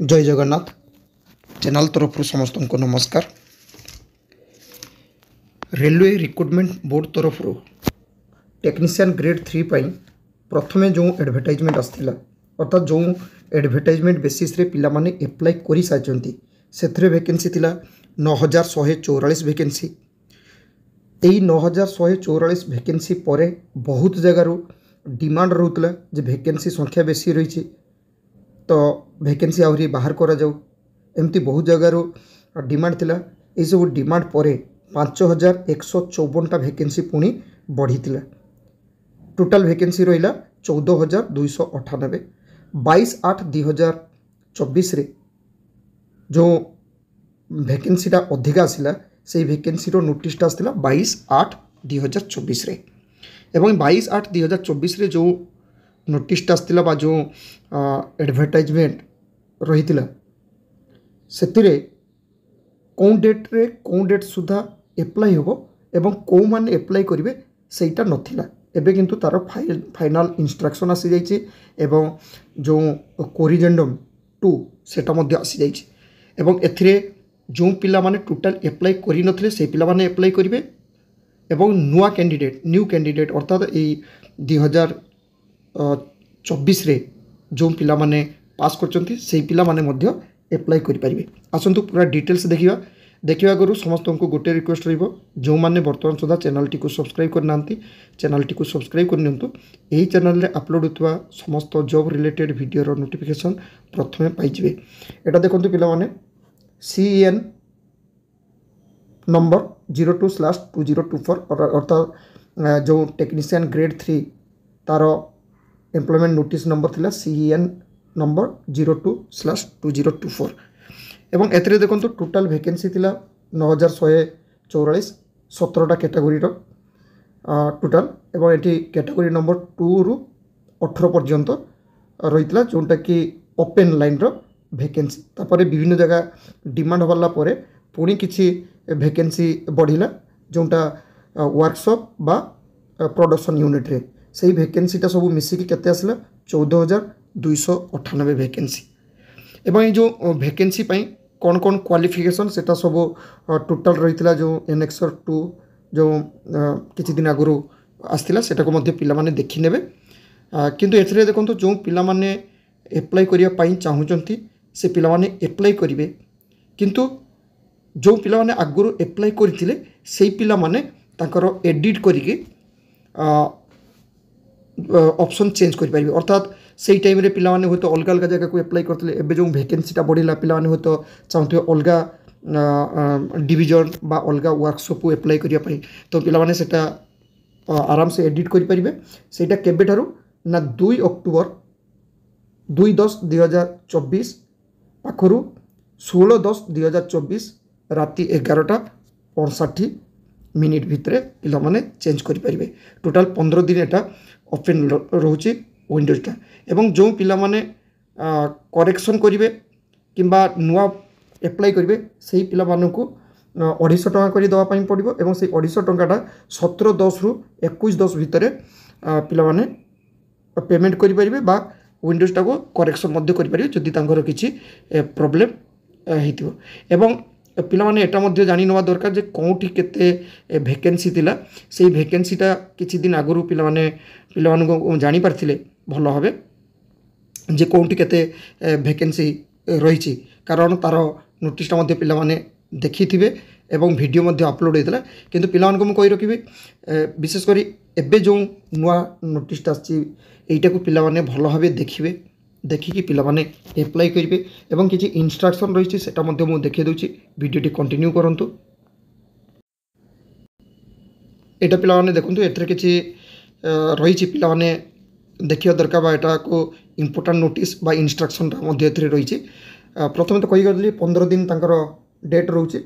जय जगन्नाथ चैनल तरफ समस्त को नमस्कार। रेलवे रिक्रुटमेंट बोर्ड तरफ टेक्नीशियन ग्रेड 3 प्रथमे जो एडवर्टाइजमेंट आसाला अर्थात जो एडवर्टाइजमेंट बेसिस रे पिला माने एप्लाई करि साइचंती सेथरे वैकेंसी थिला 9144 वैकेंसी। एई 9144 वैकेंसी परे बहुत जगार डिमांड रहउतला जे वैकेंसी संख्या बेसी रही तो वैकेंसी आहरी बाहर करा जाऊ एमती बहुत जगार डिमांड थिला। ए सब डिमांड परे 5154टा वैकेंसी पुणी बढ़ी थिला। टोटल वैकेंसी रहिला 14298। 22/8/2024 रे जो वैकेंसीटा अधिका आसिला से वैकेंसी रो नोटिसटा आसिला 22/8/2024 रे एवं 22/8/2024 रे जो नोटिसटा आसिला बा जो एडवर्टाइजमेंट रही से कौन डेट सुधा एप्लाई होबो एवं कौ माने एप्लाई करिवे सेटा नथिला। एबे किंतु तार फाइनल इंस्ट्रक्शन आसी जाइछि एवं जो कोरिजेंडम 2 सेटा मध्ये आसी जाइछि एवं एथिरे जो पिला माने टोटल एप्लाई करि नथिले से पिला माने एप्लाई करिवे एवं न्यू कैंडिडेट अर्थात ए 2024 रे जो पिला माने पास करचंती से पिला माने मध्य एप्लाई करि परिबे। आसंतु पूरा डिटेल्स देखिवा करू समस्त को गोटे रिक्वेस्ट रहिबो जो माने वर्तमान सुधा चैनल टी को सब्सक्राइब करनांती चैनल टी को सब्सक्राइब करनियंतु। एही चैनल रे अपलोड होतवा समस्त जॉब रिलेटेड वीडियो रो नोटिफिकेशन प्रथमे पाइ जिवे। एटा देखंतु पिला माने CEN नंबर 02/2024 अर्थात जो टेक्नीशियन ग्रेड 3 तार एम्प्लॉयमेंट नोटिस नंबर थिला CEN नंबर 02/2024 एवं एथरे देखंतु टोटल वैकेंसी थिला 9144 17टा कैटेगरी रो टोटल एवं एटी कैटेगरी नंबर 2 रु 18 पर्यंत रहितला जोंटा कि ओपन लाइन रो वैकेंसी। तापरे विभिन्न जगह डिमांड होला परे पुणी किछि वैकेंसी बढ़िला जोंटा वर्कशॉप बा प्रोडक्शन यूनिट रे सही वैकेंसीटा सब मिसिकी केते आसला 14298 वैकेंसी। एवं ये जो वैकेंसी पाई कौन कौन क्वालिफिकेशन सेटा सब टोटल रही जो एनेक्सर 2 जो किछि दिन आगु आसला सेटा को मध्य पिला माने देखि नेबे। किंतु एथरे देखंतु जो पिला माने एप्लाई करिया पाई चाहुचंती से पिला माने एप्लाई करिवे किंतु जो पिला माने आगु एप्लाई करथिले सेही पिला माने ताकर एडिट करिके ऑप्शन चेंज कर पारिबे अर्थात से टाइम रे पिला माने होतो अलग अलग जगह को एप्लाई करथिले एबे जो वैकेंसीटा बढ़िला पिला माने होतो चाहथिबे अलगा डिवीजन बा अलगा वर्कशॉप को एप्लाई करिया पाई तो पिला माने सेटा आराम से एडिट कर पारिबे। सेटा केबे थारु ना 2 अक्टोबर 2/10/2024 पाखरु 16/10/2024 राति 11:59 भितर पिला माने चेंज कर पारिबे। टोटल 15 दिन एटा ओपन रोचे विंडोजटा एवं जो पिला माने करेक्शन करिवे किंबा नुआ एप्लाई करिवे सेही पिला मानकु 250 टका करि दवा पई पड़िबो एवं से 250 टकाटा 17/10 रु 21/10 भितर पिला माने पेमेंट करि परिबे बा विंडोजटा को करेक्शन मध्य करि परिबे जदि तांकर किछि प्रॉब्लम हेतिबो। एवं पिला माने एटा मध्य जानि नवा दरकार जे कोठी केते वैकेंसी थिला सेही वैकेंसीटा किछि दिन आगु पिला माने को जानि पारथिले भलो हबे जे कोठी केते वैकेंसी रहिछि कारण तार नोटिसटा मध्य पिला माने देखिथिबे एवं वीडियो मध्य अपलोड हेतला किंतु पिला मानको म कहि रखिबे विशेष करी एबे जो नुआ नोटिसटा आछि एइटा को पिला माने भलो हबे देखिबे देखिकी पिला माने एप्लाई करिवे एवं किछि इंस्ट्रक्शन रहिछि सेटा मध्य मु देखै दोछि वीडियोटी कंटिन्यू करंतु। एटा पिला माने देखंतु एथरे किछि रहिछि पिला माने देखिया दरकार बा एटा को इंपोर्टेंट नोटिस बा इंस्ट्रक्शन मध्य एथरे रहिछि। प्रथम तो कहि गली 15 दिन तांकर डेट रहउछि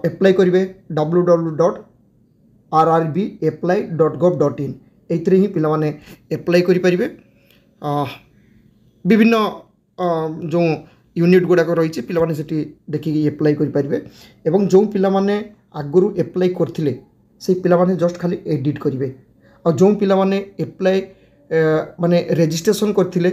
एप्लाई करिवे www.rrbapply.gov.in एथरे ही पिला माने एप्लाई करि परिबे। विभिन्न जो यूनिट गुड़ाक रही पिला माने सेठी देखिकी एप्लाई करि परिबे एवं जो पिला माने आगुरु एप्लाई करथिले से पिला माने जस्ट खाली एडिट करिवे और जो पिला माने एप्लाई माने रजिस्ट्रेशन करथिले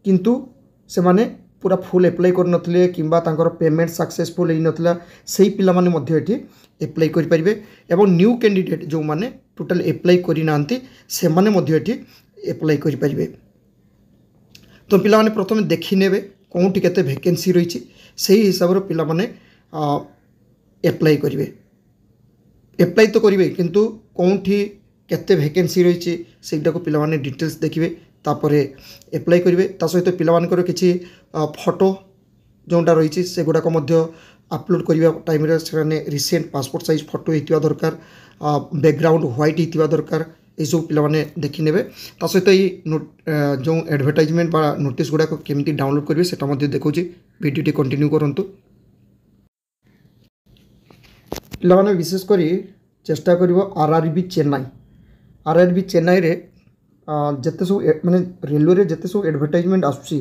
किंतु से माने पूरा फुल एप्लाई करनथिले किंबा तांकर पेमेंट सक्सेसफुल होई नथिला सेही पिला माने मध्ये एठी एप्लाई करि परिबे एवं न्यू कैंडिडेट जो माने टोटल एप्लाई करि नांती से माने मध्ये एठी एप्लाई करि परिबे। तो पिला माने प्रथम देखि नेबे कोउठी केते वैकेंसी रहिछि सेही हिसाब रो पिला माने एप्लाई करिवे। एप्लाई तो करिवे किंतु कोउठी केते वैकेंसी रहिछि सेटा को पिला माने डिटेल्स देखिबे तापरे एप्लाई करिवे। ता सहित पिला मानकर किछि फोटो जोंटा रहिछि से गुडा को मध्य अपलोड करिवा टाइम रे सेने रिसेंट पासपोर्ट साइज फोटो हेतिवा दरकार बैकग्राउंड व्हाइट हेतिवा दरकार ए सब पिला माने देखि नेबे। ता सहित जो एडवर्टाइजमेंट बा नोटिस गुडा को केमिति डाउनलोड करिवे सेटा मध्य देखौछि। वीडियो टी कंटिन्यू करंतु। पिला माने विशेष करी चेष्टा करिवो आरआरबी चेन्नई। आरआरबी चेन्नई रे जिते सब माने रेलवे रे जिते सब एडवर्टाइजमेंट आसुची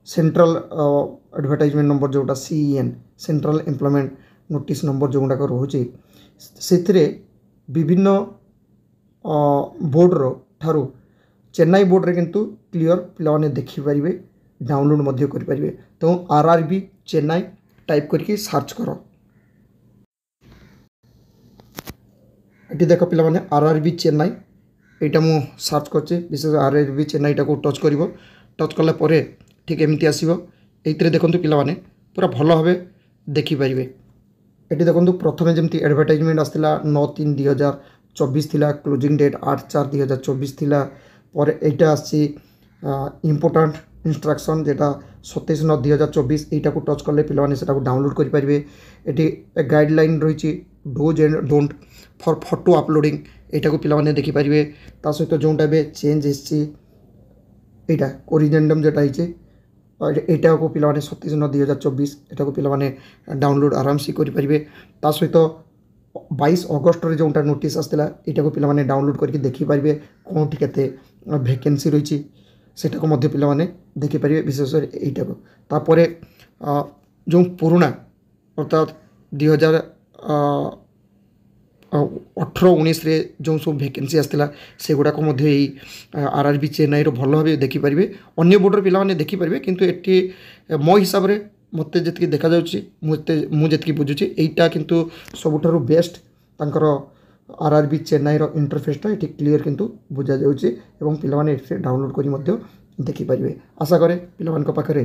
सेंट्रल एडवर्टाइजमेंट नंबर जोटा CEN central employment notice number जो गुड़ाक रोचे से विभिन्न बोर्ड रो ठारू चेन्नई बोर्ड रे किंतु क्लियर पिला माने देखि परिबे डाउनलोड मध्य करि परिबे। तो आरआरबी चेन्नई टाइप करके सर्च करो। एटी देख पिला माने आरआरबी चेन्नई एटा मु सर्च करछे विशेष आरआरबी चेन्नईटा को टच करिवो। टच कला परे ठीक एमती आसीबो। एइतरे देखंतु पिला माने पूरा भलो भाबे देखि परिबे। एटी देखंतु प्रथमे जेमती एडवर्टाइजमेंट आस्तिला 9/3/2024 थिला क्लोजिंग डेट 8/4/2024 थिला। पर एटा आसी इंपोर्टेंट इंस्ट्रक्शन जेटा 27/9/2024 एटा को टच करले पिला माने सेटा को डाउनलोड करि परिबे। एटी गाइडलाइन रहिछि dos and don't for photo uploading एटा को पिला माने देखि परिबे। ता सहित जोंटा बे चेंज हिस्ट्री एटा कोरिजेंडम जेटा हिचे एटा को पिला माने 27/9/2024 एटा को पिला माने डाउनलोड आराम से करि परिबे। ता सहित 22 अगस्त रे जोंटा नोटिस आस्तिला एटा को पिला माने डाउनलोड करके देखि परिबे कोठी केते वैकेंसी रहिछि सेटा को मध्य पिला माने देखि परिबे। विशेष एटा को तापरे जो पुराना अर्थात 2018-19 रे जो सब वैकेंसी आस्तिला से गुडा को मध्य आरआरबी चेन्नई रो भलो भाबे देखि परिबे। अन्य बोर्डर पिला माने देखि परिबे किंतु एटी मो हिसाब रे मते जतकी देखा जाउची मु जतकी बुझुची एटा किंतु सबुठारु बेस्ट तांकर आरआरबी चेन्नई रो इंटरफेसटा एटी क्लियर किंतु बुझा जाउची एवं पिला माने एसे डाउनलोड करी मध्य देखि परिबे। आशा करे पिला मान को पाखरे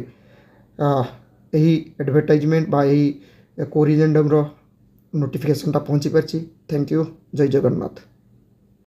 एही एडवर्टाइजमेंट बा एही कोरिजेंडम रो नोटिफिकेशन टा पहुंची परची। Thank you. जय जगन्नाथ।